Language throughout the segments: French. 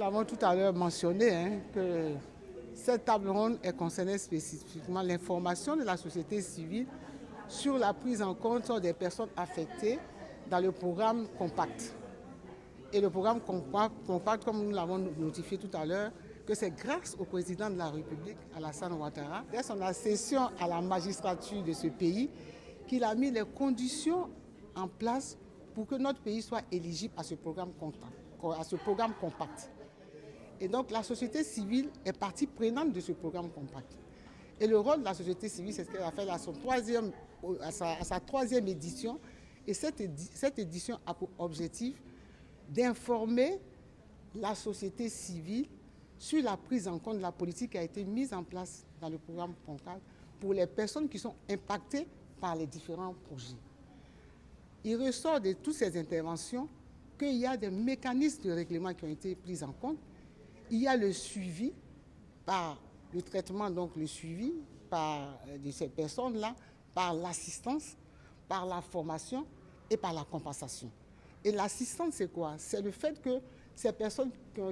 l'avons tout à l'heure mentionné, que cette table ronde est concernée spécifiquement l'information de la société civile sur la prise en compte des personnes affectées dans le programme Compact. Et le programme Compact, comme nous l'avons notifié tout à l'heure, que c'est grâce au président de la République, Alassane Ouattara, dès son accession à la magistrature de ce pays, qu'il a mis les conditions en place pour que notre pays soit éligible à ce programme Compact. Et donc la société civile est partie prenante de ce programme Compact. Et le rôle de la société civile, c'est ce qu'elle a fait à sa troisième édition. Et cette édition a pour objectif d'informer la société civile sur la prise en compte de la politique qui a été mise en place dans le programme Compact pour les personnes qui sont impactées par les différents projets. Il ressort de toutes ces interventions qu'il y a des mécanismes de règlement qui ont été pris en compte. Il y a le suivi par le traitement, donc le suivi de ces personnes-là, par l'assistance, par la formation et par la compensation. Et l'assistance, c'est quoi? C'est le fait que ces personnes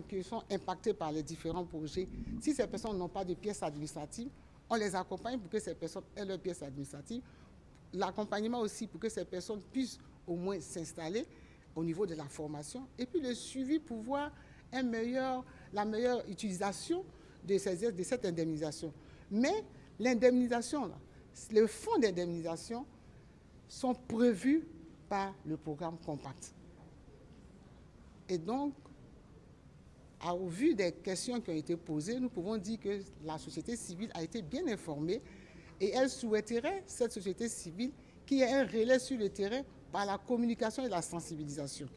qui sont impactées par les différents projets, si ces personnes n'ont pas de pièces administratives, on les accompagne pour que ces personnes aient leurs pièces administratives. L'accompagnement aussi pour que ces personnes puissent au moins s'installer au niveau de la formation. Et puis le suivi pour voir la meilleure utilisation de cette indemnisation. Mais l'indemnisation, les fonds d'indemnisation sont prévus par le programme Compact. Et donc, au vu des questions qui ont été posées, nous pouvons dire que la société civile a été bien informée et elle souhaiterait, cette société civile, qu'il y ait un relais sur le terrain par la communication et la sensibilisation.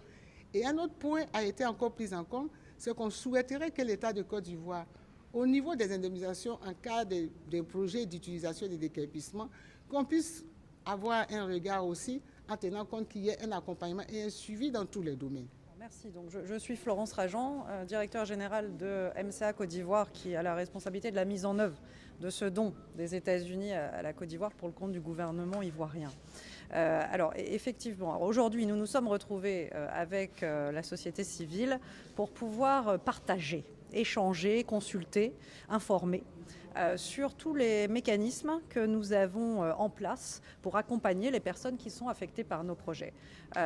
Et un autre point a été encore pris en compte, c'est qu'on souhaiterait que l'État de Côte d'Ivoire, au niveau des indemnisations en cas des projets d'utilisation et de déguerpissement, qu'on puisse avoir un regard aussi en tenant compte qu'il y ait un accompagnement et un suivi dans tous les domaines. Merci. Donc je suis Florence Rajan, directeur général de MCA Côte d'Ivoire, qui a la responsabilité de la mise en œuvre de ce don des États-Unis à la Côte d'Ivoire pour le compte du gouvernement ivoirien. Alors effectivement, aujourd'hui nous nous sommes retrouvés avec la société civile pour pouvoir partager, échanger, consulter, informer sur tous les mécanismes que nous avons en place pour accompagner les personnes qui sont affectées par nos projets.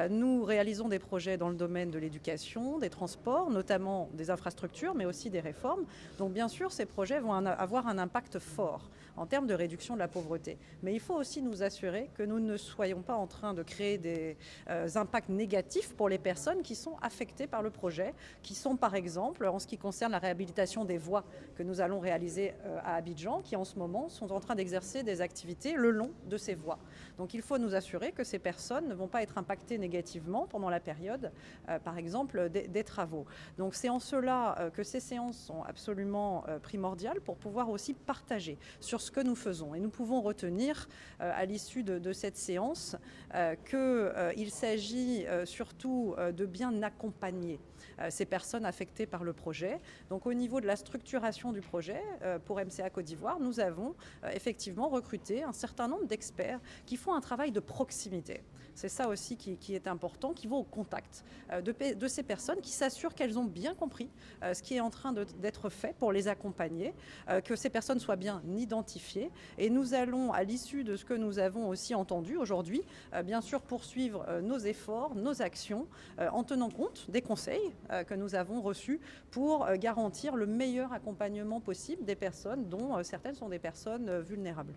Nous réalisons des projets dans le domaine de l'éducation, des transports, notamment des infrastructures, mais aussi des réformes. Donc bien sûr, ces projets vont avoir un impact fort en termes de réduction de la pauvreté. Mais il faut aussi nous assurer que nous ne soyons pas en train de créer des impacts négatifs pour les personnes qui sont affectées par le projet, qui sont par exemple, en ce qui concerne la réhabilitation des voies que nous allons réaliser à Abidjan, qui en ce moment sont en train d'exercer des activités le long de ces voies. Donc il faut nous assurer que ces personnes ne vont pas être impactées négativement pendant la période, par exemple, des travaux. Donc c'est en cela que ces séances sont absolument primordiales pour pouvoir aussi partager sur ce que nous faisons. Et nous pouvons retenir à l'issue de cette séance qu'il s'agit surtout de bien accompagner ces personnes affectées par le projet. Donc au niveau de la structuration du projet, pour MCA Côte d'Ivoire, nous avons effectivement recruté un certain nombre d'experts qui font un travail de proximité. C'est ça aussi qui est important, qui vont au contact de ces personnes, qui s'assurent qu'elles ont bien compris ce qui est en train d'être fait pour les accompagner, que ces personnes soient bien identifiées. Et nous allons, à l'issue de ce que nous avons aussi entendu aujourd'hui, bien sûr poursuivre nos efforts, nos actions, en tenant compte des conseils que nous avons reçus pour garantir le meilleur accompagnement possible des personnes dont certaines sont des personnes vulnérables.